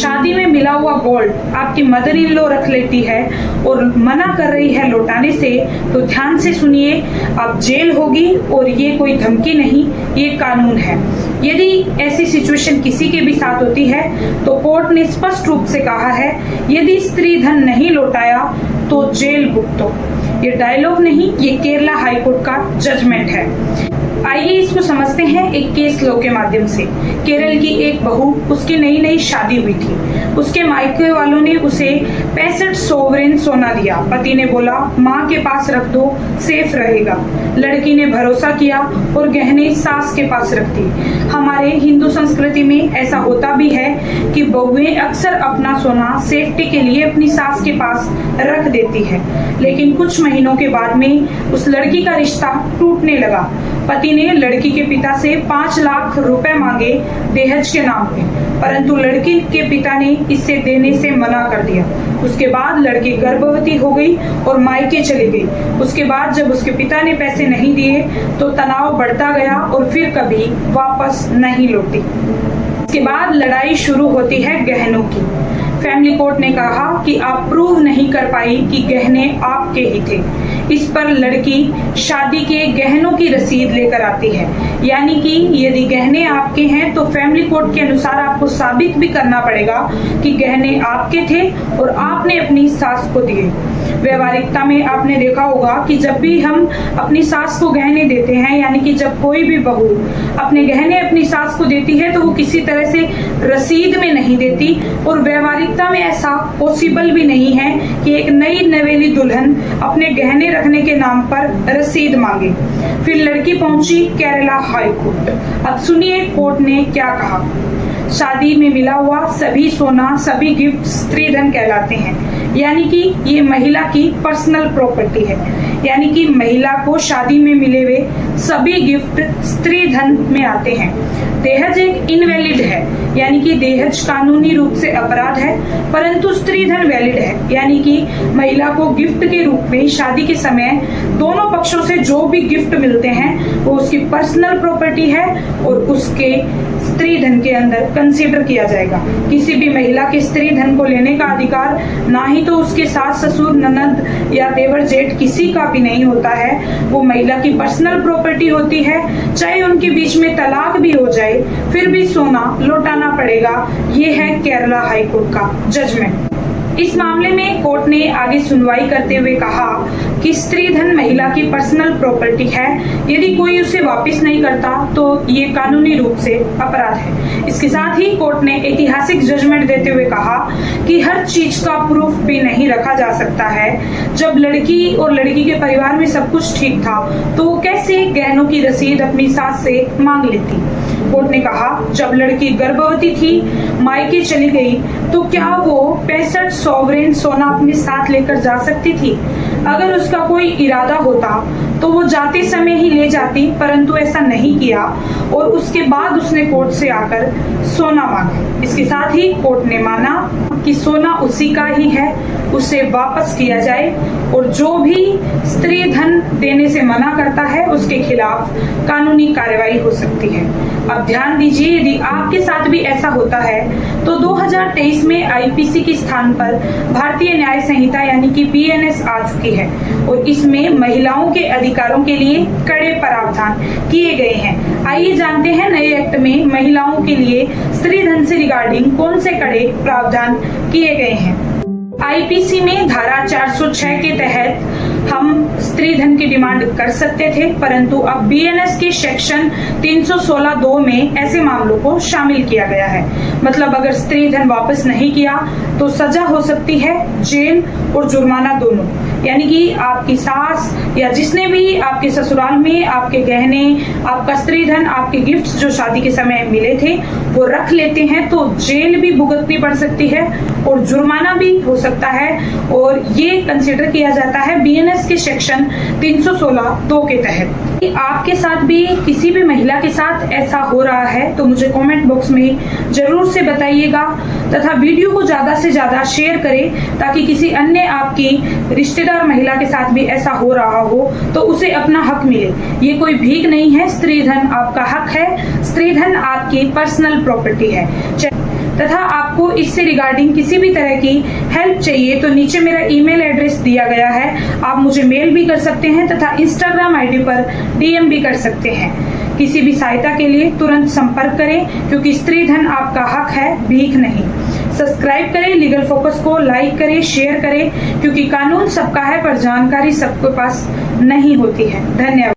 शादी में मिला हुआ गोल्ड आपकी मदर इन लॉ रख लेती है और मना कर रही है लौटाने से, तो ध्यान से सुनिए, अब जेल होगी और ये कोई धमकी नहीं, ये कानून है। यदि ऐसी सिचुएशन किसी के भी साथ होती है तो कोर्ट ने स्पष्ट रूप से कहा है, यदि स्त्री धन नहीं लौटाया तो जेल भुगतो। ये डायलॉग नहीं, ये केरला हाईकोर्ट का जजमेंट है। आइए इसको समझते हैं एक केस लॉ के माध्यम से। केरल की एक बहू, उसकी नई नई शादी हुई थी। उसके मायके वालों ने उसे 65 सोवरेन सोना दिया। पति ने बोला माँ के पास रख दो, सेफ रहेगा। लड़की ने भरोसा किया और गहने सास के पास रख दी। हमारे हिंदू संस्कृति में ऐसा होता भी है कि बहुएं अक्सर अपना सोना सेफ्टी के लिए अपनी सास के पास रख देती है, लेकिन कुछ महीनों के बाद में उस लड़की का रिश्ता टूटने लगा। पति ने लड़की के पिता से 5 लाख रुपए मांगे दहेज के नाम पे, परंतु लड़की के पिता ने इसे देने से मना कर दिया। उसके बाद लड़की गर्भवती हो गई और मायके चली गई। उसके बाद जब उसके पिता ने पैसे नहीं दिए तो तनाव बढ़ता गया और फिर कभी वापस नहीं लौटी। इसके बाद लड़ाई शुरू होती है गहनों की। फैमिली कोर्ट ने कहा कि आप प्रूव नहीं कर पाई कि गहने आपके ही थे। इस पर लड़की शादी के गहनों की रसीद लेकर आती है, यानी कि यदि गहने आपके हैं तो फैमिली कोर्ट के अनुसार आपको साबित भी करना पड़ेगा कि गहने आपके थे और आपने अपनी सास को दिए। व्यवहारिकता में आपने देखा होगा कि जब भी हम अपनी सास को गहने देते हैं, यानी कि जब कोई भी बहू अपने गहने अपनी सास को देती है तो वो किसी तरह से रसीद में नहीं देती, और व्यवहारिकता में ऐसा पॉसिबल भी नहीं है कि एक नई नवेली दुल्हन अपने गहने रखने के नाम पर रसीद मांगे। फिर लड़की पहुंची केरला हाई कोर्ट। अब सुनिए कोर्ट ने क्या कहा। शादी में मिला हुआ सभी सोना, सभी गिफ्ट स्त्री धन कहलाते हैं, यानी कि ये महिला की पर्सनल प्रॉपर्टी है। यानी कि महिला को शादी में मिले हुए सभी गिफ्ट स्त्री धन में आते हैं। दहेज एक इनवैलिड है, यानी कि दहेज कानूनी रूप से अपराध है, परंतु स्त्री धन वैलिड है, यानी कि महिला को गिफ्ट के रूप में शादी के समय दोनों पक्षों से जो भी गिफ्ट मिलते हैं वो उसकी पर्सनल प्रॉपर्टी है और उसके स्त्री धन के अंदर कंसीडर किया जाएगा। किसी भी महिला के स्त्री धन को लेने का अधिकार ना ही तो उसके सास ससुर ननद या देवर जेठ किसी का भी नहीं होता है। वो महिला की पर्सनल प्रॉपर्टी होती है। चाहे उनके बीच में तलाक भी हो जाए फिर भी सोना लौटाना पड़ेगा। ये है केरला हाई कोर्ट का जजमेंट। इस मामले में कोर्ट ने आगे सुनवाई करते हुए कहा कि स्त्री धन महिला की पर्सनल प्रॉपर्टी है। यदि कोई उसे वापस नहीं करता तो ये कानूनी रूप से अपराध है। इसके साथ ही कोर्ट ने ऐतिहासिक जजमेंट देते हुए कहा कि हर चीज का प्रूफ भी नहीं रखा जा सकता है। जब लड़की और लड़की के परिवार में सब कुछ ठीक था तो वो कैसे गहनों की रसीद अपनी सास से मांग लेती। कोर्ट ने कहा जब लड़की गर्भवती थी, मायके चली गई, तो क्या वो 65 सॉवरेन सोना अपने साथ लेकर जा सकती थी? अगर उसका कोई इरादा होता तो वो जाते समय ही ले जाती, परंतु ऐसा नहीं किया और उसके बाद उसने कोर्ट से आकर सोना मांगा। इसके साथ ही कोर्ट ने माना कि सोना उसी का ही है, उसे वापस किया जाए और जो भी स्त्री धन देने से मना करता है उसके खिलाफ कानूनी कार्रवाई हो सकती है। अब ध्यान दीजिए, यदि आपके साथ भी ऐसा होता है तो 2023 में आईपीसी के स्थान पर भारतीय न्याय संहिता यानी कि बीएनएस आ चुकी है और इसमें महिलाओं के अधिकारों के लिए कड़े प्रावधान किए गए हैं। आइए जानते हैं नए एक्ट में महिलाओं के लिए स्त्री धन से रिगार्डिंग कौन से कड़े प्रावधान किए गए हैं। आईपीसी में धारा 406 के तहत हम स्त्री धन की डिमांड कर सकते थे, परंतु अब बीएनएस के सेक्शन 316(2) में ऐसे मामलों को शामिल किया गया है। मतलब अगर स्त्री धन वापस नहीं किया तो सजा हो सकती है जेल और जुर्माना दोनों। यानी कि आपकी सास या जिसने भी आपके ससुराल में आपके गहने, आपका स्त्री धन, आपके गिफ्ट्स जो शादी के समय मिले थे वो रख लेते हैं तो जेल भी भुगतनी पड़ सकती है और जुर्माना भी हो सकता है, और ये कंसिडर किया जाता है बीएनएस के सेक्शन 316(2) के तहत। आपके साथ भी किसी भी महिला के साथ ऐसा हो रहा है तो मुझे कमेंट बॉक्स में जरूर से बताइएगा तथा वीडियो को ज्यादा से ज्यादा शेयर करें ताकि किसी अन्य आपकी रिश्तेदार महिला के साथ भी ऐसा हो रहा हो तो उसे अपना हक मिले। ये कोई भीख नहीं है, स्त्री धन आपका हक है, स्त्री धन आपकी पर्सनल प्रॉपर्टी है। तथा आपको इससे रिगार्डिंग किसी भी तरह की हेल्प चाहिए तो नीचे मेरा ईमेल एड्रेस दिया गया है। आप मुझे मेल भी कर सकते हैं तथा इंस्टाग्राम आईडी पर डीएम भी कर सकते हैं। किसी भी सहायता के लिए तुरंत संपर्क करें, क्योंकि स्त्री धन आपका हक है, भीख नहीं। सब्सक्राइब करें, लीगल फोकस को लाइक करें, शेयर करें, क्योंकि कानून सबका है पर जानकारी सबके पास नहीं होती है। धन्यवाद।